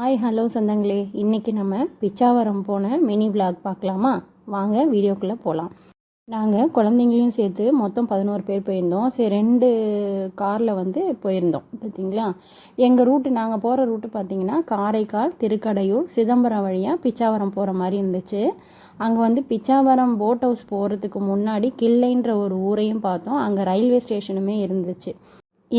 Hi hello சொந்தங்களே, இன்றைக்கி நம்ம பிச்சாவரம் போன மினி விளாக் பார்க்கலாமா? வாங்க வீடியோக்குள்ளே போகலாம். நாங்கள் குழந்தைங்களையும் சேர்த்து மொத்தம் 11 பேர் போயிருந்தோம். சரி, 2 காரில் போயிருந்தோம் பார்த்திங்களா. எங்கள் ரூட்டு, நாங்கள் போகிற ரூட்டு பார்த்திங்கன்னா காரைக்கால், திருக்கடையூர், சிதம்பரம் வழியாக பிச்சாவரம் போகிற மாதிரி இருந்துச்சு. அங்கே பிச்சாவரம் போட் ஹவுஸ் போகிறதுக்கு முன்னாடி கிள்ளைன்ற ஒரு ஊரையும் பார்த்தோம். அங்கே ரயில்வே ஸ்டேஷனுமே இருந்துச்சு.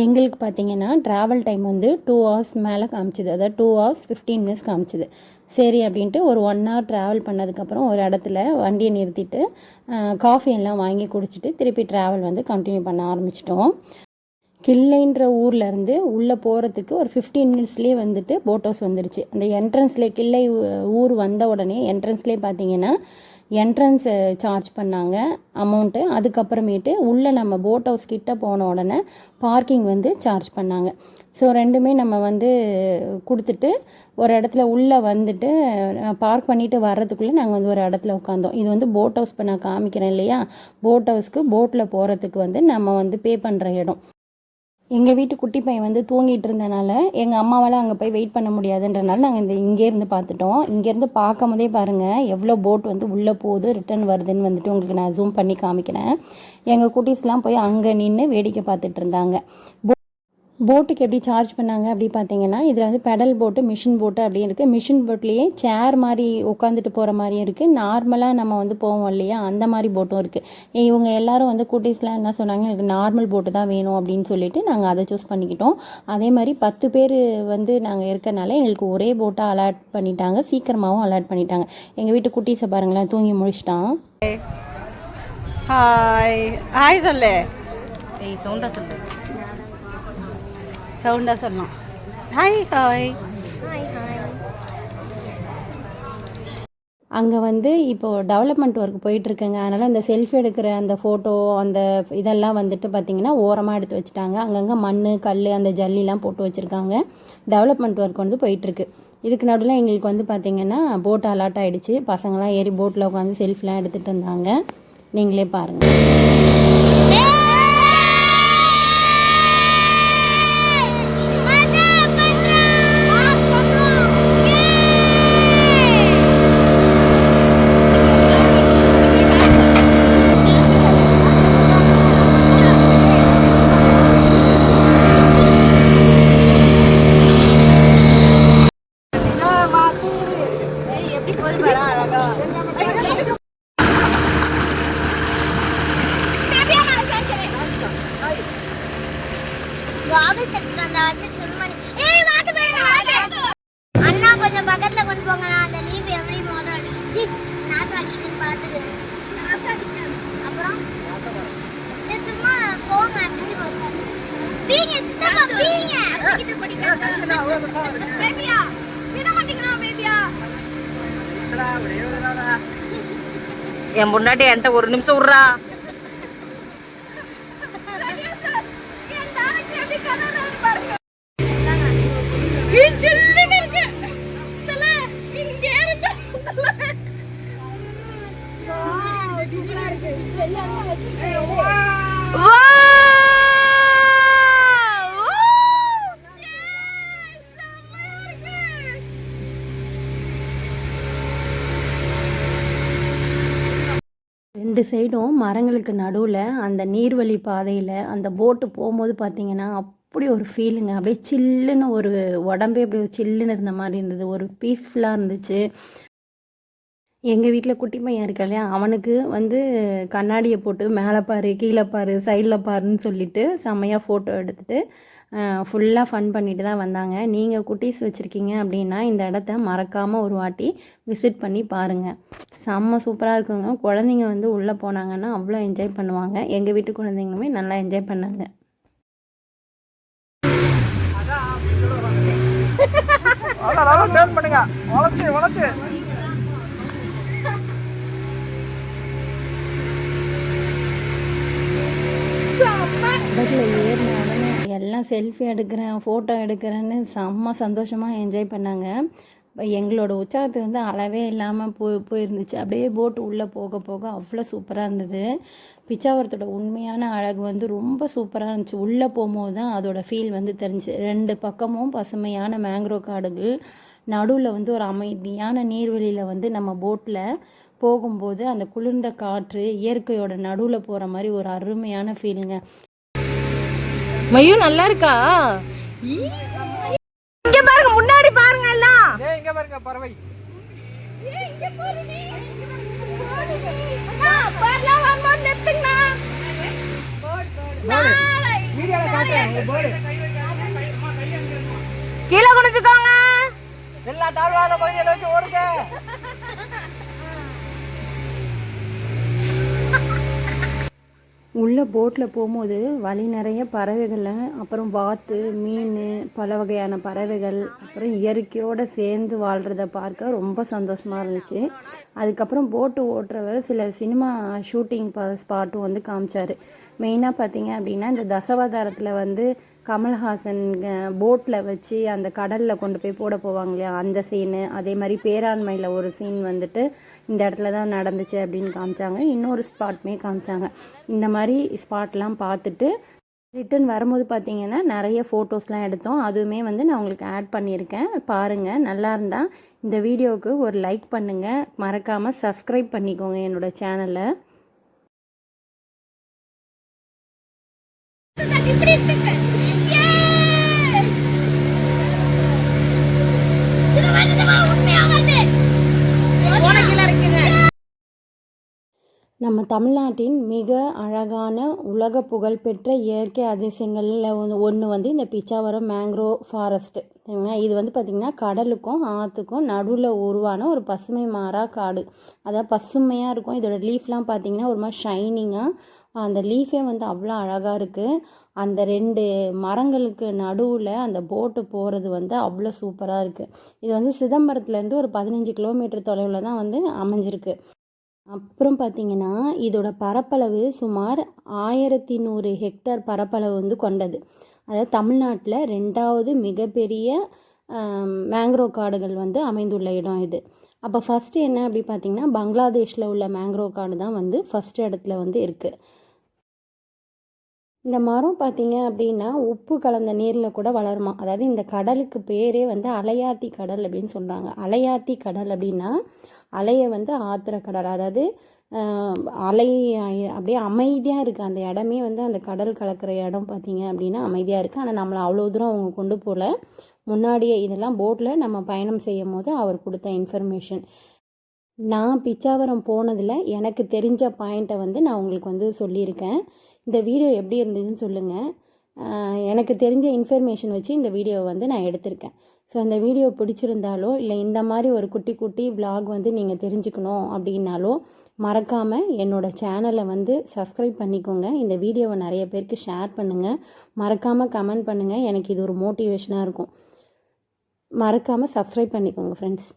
எங்களுக்கு பார்த்திங்கன்னா ட்ராவல் டைம் 2 ஹவர்ஸ் மேலே காமிச்சிது. அதாவது 2 ஹவர்ஸ் 15 மினிட்ஸ் காமிச்சிது. சரி அப்படின்ட்டு ஒரு 1 ஹவர் ட்ராவல் பண்ணதுக்கப்புறம் ஒரு இடத்துல வண்டியை நிறுத்திட்டு காஃபி எல்லாம் வாங்கி குடிச்சிட்டு திருப்பி ட்ராவல் கண்டினியூ பண்ண ஆரம்பிச்சிட்டோம். கிள்ளைன்ற ஊர்லேருந்து உள்ளே போகிறதுக்கு ஒரு 15 மினிட்ஸ்லேயே போட் ஹவுஸ் வந்துருச்சு. அந்த என்ட்ரன்ஸ்லேயே கிள்ளை ஊர் வந்த உடனே என்ட்ரன்ஸ்லேயே பார்த்திங்கன்னா என்ட்ரன்ஸ் சார்ஜ் பண்ணாங்க அமௌண்ட்டு. அதுக்கப்புறமேட்டு உள்ளே நம்ம போட் ஹவுஸ் கிட்டே போன உடனே பார்க்கிங் சார்ஜ் பண்ணாங்க. ஸோ ரெண்டுமே நம்ம கொடுத்துட்டு ஒரு இடத்துல உள்ளே பார்க் பண்ணிவிட்டு வர்றதுக்குள்ளே நாங்கள் ஒரு இடத்துல உட்காந்தோம். இது போட் ஹவுஸ் இப்போ நான் காமிக்கிறேன் இல்லையா, போட் ஹவுஸ்க்கு போட்டில் போகிறதுக்கு நம்ம பே பண்ணுற இடம். எங்கள் வீட்டு குட்டி பையன் தூங்கிட்டு இருந்தனால எங்கள் அம்மாவால் அங்கே போய் வெயிட் பண்ண முடியாதுன்றனால நாங்கள் இங்கேருந்து பார்த்துட்டோம். இங்கேருந்து பார்க்கும் போதே பாருங்கள் எவ்வளோ போட் உள்ளே போகுது, ரிட்டர்ன் வருதுன்னு உங்களுக்கு நான் ஜூம் பண்ணி காமிக்கிறேன். எங்கள் குட்டீஸ்லாம் போய் அங்கே நின்று வேடிக்கை பார்த்துட்டு இருந்தாங்க. போட்டுக்கு எப்படி சார்ஜ் பண்ணாங்க அப்படி பார்த்தீங்கன்னா, இதில் பெடல் போட்டு, மிஷின் போட்டு அப்படி இருக்குது. மிஷின் போட்லேயே சேர் மாதிரி உட்காந்துட்டு போகிற மாதிரியும் இருக்குது. நார்மலாக நம்ம போவோம் இல்லையா, அந்த மாதிரி போட்டும் இருக்குது. இவங்க எல்லோரும் கூட்டீஸ்லாம் என்ன சொன்னாங்க, எனக்கு நார்மல் போட்டு தான் வேணும் அப்படின்னு சொல்லிட்டு நாங்கள் அதை சூஸ் பண்ணிக்கிட்டோம். அதே மாதிரி 10 பேர் நாங்கள் இருக்கனால எங்களுக்கு ஒரே போட்டாக அலாட் பண்ணிட்டாங்க. சீக்கிரமாகவும் அலாட் பண்ணிட்டாங்க. எங்கள் வீட்டு குட்டீஸை பாருங்களேன், தூங்கி முடிச்சிட்டான். ஹாய் ஹாய் சொல்லு, சவுண்டாக சொல்லு, சவுண்டாக சொல்லலாம். Hi hi hi hi. அங்கே இப்போது டெவலப்மெண்ட் ஒர்க் போயிட்டுருக்குங்க. அதனால் அந்த செல்ஃபி எடுக்கிற அந்த ஃபோட்டோ அந்த இதெல்லாம் பார்த்திங்கன்னா ஓரமாக எடுத்து வச்சுட்டாங்க. அங்கங்கே மண், கல், அந்த ஜல்லிலாம் போட்டு வச்சுருக்காங்க. டெவலப்மெண்ட் ஒர்க் போயிட்டுருக்கு. இதுக்கு நடுவில் எங்களுக்கு பார்த்திங்கன்னா போட் அலாட் ஆகிடுச்சு. பசங்களாம் ஏறி போட்டில் உட்காந்து செல்ஃபிலாம் எடுத்துகிட்டு இருந்தாங்க. நீங்களே பாருங்கள். அண்ணா கொஞ்சம் பக்கத்துல கொண்டு போங்க, நான் அந்த லீவ் எப்படி மோதல் அடிச்சு நாக்கு அடிக்குதுன்னு பார்த்துட்டு அப்புறம் சரி சும்மா போங்க பீங்க சித்தப்பா பீங்க பேபியா விட மாட்டீங்களா பேபியா. என் முன்னாடி என்கிட்ட ஒரு நிமிஷம் விட்றா. ரெண்டு சைடும் மரங்களுக்கு நடுவில் அந்த நீர்வழி பாதையில் அந்த போட்டு போகும்போது பார்த்திங்கன்னா அப்படி ஒரு ஃபீலுங்க. அப்படியே சில்லுன்னு ஒரு உடம்பே அப்படியே சில்லுன்னு இருந்த மாதிரி இருந்தது. ஒரு பீஸ்ஃபுல்லாக இருந்துச்சு. எங்கள் வீட்டில் குட்டி பையன் இருக்கா இல்லையா, அவனுக்கு கண்ணாடியை போட்டு மேலே பாரு, கீழே பாரு, சைடில் பாருன்னு சொல்லிட்டு செம்மையாக ஃபோட்டோ எடுத்துகிட்டு ஃபுல்லாக ஃபன் பண்ணிட்டு தான் வந்தாங்க. நீங்கள் குட்டீஸ் வச்சுருக்கீங்க அப்படின்னா இந்த இடத்த மறக்காமல் ஒரு வாட்டி விசிட் பண்ணி பாருங்கள். செம்ம சூப்பராக இருக்குங்க. குழந்தைங்க உள்ளே போனாங்கன்னா அவ்வளோ என்ஜாய் பண்ணுவாங்க. எங்கள் வீட்டு குழந்தைங்களுமே நல்லா என்ஜாய் பண்ணாங்க. படத்தில் ஏறின உடனே எல்லாம் செல்ஃபி எடுக்கிறேன், ஃபோட்டோ எடுக்கிறேன்னு செம்ம சந்தோஷமாக என்ஜாய் பண்ணாங்க. எங்களோட உற்சாகத்துக்கு அளவே இல்லாமல் போயிருந்துச்சு. அப்படியே போட்டு உள்ளே போக போக அவ்வளோ சூப்பராக இருந்தது. பிச்சாவரத்தோட உண்மையான அழகு ரொம்ப சூப்பராக இருந்துச்சு. உள்ளே போகும்போது தான் அதோடய ஃபீல் தெரிஞ்சுச்சு. 2 பக்கமும் பசுமையான மேங்க்ரோவ் காடுகள், நடுவில் வந்து ஒரு அமைதியான நீர்வழியில் வந்து நம்ம போட்டில் போகும்போது அந்த குளிர்ந்த காற்று இயற்கையோட நடுவில் போகிற மாதிரி ஒரு அருமையான ஃபீலுங்க. மயூ நல்லா இருக்கா? இங்க பாருங்க, முன்னாடி பாருங்க எல்லாம். இங்க பாருங்க பறவை. கீழே குனிஞ்சுக்கோங்க. எல்லா தாழ்வான பகுதியை நோக்கி ஓடுங்க. உள்ளே போட்டில் போகும்போது வழி நிறைய பறவைகள், அப்புறம் வாத்து, மீன், பல வகையான பறவைகள், அப்புறம் இயற்கையோடு சேர்ந்து வாழ்கிறத பார்க்க ரொம்ப சந்தோஷமாக இருந்துச்சு. அதுக்கப்புறம் போட்டு ஓட்டுறவர் சில சினிமா ஷூட்டிங் ஸ்பாட்டும் வந்து காமிச்சார். மெயினாக பார்த்தீங்க அப்படின்னா இந்த தசாவதாரத்தில் வந்து கமல்ஹாசன் போட்டில் வச்சு அந்த கடலில் கொண்டு போய் போட போவாங்க இல்லையா, அந்த சீனு. அதே மாதிரி பேராண்மையில் ஒரு சீன் வந்துட்டு இந்த இடத்துல தான் நடந்துச்சு அப்படின்னு காமிச்சாங்க. இன்னொரு ஸ்பாட்டுமே காமிச்சாங்க. இந்த மாதிரி ஸ்பாட்லாம் பார்த்துட்டு ரிட்டன் வரும்போது பார்த்தீங்கன்னா நிறைய ஃபோட்டோஸ்லாம் எடுத்தோம். அதுவுமே வந்து நான் உங்களுக்கு ஆட் பண்ணியிருக்கேன், பாருங்கள். நல்லா இருந்தால் இந்த வீடியோவுக்கு ஒரு லைக் பண்ணுங்கள், மறக்காமல் சப்ஸ்கிரைப் பண்ணிக்கோங்க என்னோடய சேனலை. நம்ம தமிழ்நாட்டின் மிக அழகான உலக புகழ்பெற்ற இயற்கை அதிசயங்களில் ஒன்று வந்து இந்த பிச்சாவரம் மேங்க்ரோவ் ஃபாரஸ்ட்டு. சரிங்களா, இது வந்து பார்த்திங்கன்னா கடலுக்கும் ஆற்றுக்கும் நடுவில் உருவான ஒரு பசுமை மாறா காடு. அதாவது பசுமையாக இருக்கும். இதோட லீஃப்லாம் பார்த்திங்கன்னா ஒரு மாதிரி ஷைனிங்காக, அந்த லீஃபே வந்து அவ்வளோ அழகாக இருக்குது. அந்த 2 மரங்களுக்கு நடுவில் அந்த போட்டு போகிறது வந்து அவ்வளோ சூப்பராக இருக்குது. இது வந்து சிதம்பரத்துலேருந்து ஒரு 15 கிலோமீட்டர் தொலைவில் தான் வந்து அமைஞ்சிருக்கு. அப்புறம் பார்த்திங்கன்னா இதோட பரப்பளவு சுமார் 1100 ஹெக்டேர் பரப்பளவு வந்து கொண்டது. அதாவது தமிழ்நாட்டில் 2வது மிகப்பெரிய மேங்க்ரோவ் காடுகள் வந்து அமைந்துள்ள இடம் இது. அப்போ ஃபஸ்ட்டு என்ன அப்படி பார்த்திங்கன்னா பங்களாதேஷில் உள்ள மேங்க்ரோவ் காடு தான் வந்து ஃபஸ்ட்டு இடத்துல வந்து இருக்குது. இந்த மரம் பார்த்திங்க அப்படின்னா உப்பு கலந்த நீரில் கூட வளருமா. அதாவது இந்த கடலுக்கு பேரே வந்து அலையாத்தி கடல் அப்படின்னு சொல்கிறாங்க. அலையாத்தி கடல் அப்படின்னா அலையை வந்து ஆத்துற கடல். அதாவது அலை அப்படியே அமைதியாக இருக்குது அந்த இடமே. வந்து அந்த கடல் கலக்கிற இடம் பார்த்திங்க அப்படின்னா அமைதியாக இருக்குது. ஆனால் நம்மளை அவ்வளோ தூரம் அவங்க கொண்டு போகல. முன்னாடியே இதெல்லாம் போட்டில் நம்ம பயணம் செய்யும் போது அவர் கொடுத்த இன்ஃபர்மேஷன். நான் பிச்சாவரம் போனதில் எனக்கு தெரிஞ்ச பாயிண்ட்டை வந்து நான் உங்களுக்கு வந்து சொல்லியிருக்கேன். இந்த வீடியோ எப்படி இருந்ததுன்னு சொல்லுங்கள். எனக்கு தெரிஞ்ச இன்ஃபர்மேஷன் வச்சு இந்த வீடியோவை வந்து நான் எடுத்திருக்கேன். ஸோ அந்த வீடியோ பிடிச்சிருந்தாலோ இல்லை இந்த மாதிரி ஒரு குட்டி குட்டி vlog வந்து நீங்கள் தெரிஞ்சுக்கணும் அப்படின்னாலோ மறக்காமல் என்னோடய சேனலை வந்து சப்ஸ்கிரைப் பண்ணிக்கோங்க. இந்த வீடியோவை நிறைய பேருக்கு ஷேர் பண்ணுங்கள். மறக்காமல் கமெண்ட் பண்ணுங்கள். எனக்கு இது ஒரு மோட்டிவேஷனாக இருக்கும். மறக்காமல் சப்ஸ்கிரைப் பண்ணிக்கோங்க ஃப்ரெண்ட்ஸ்.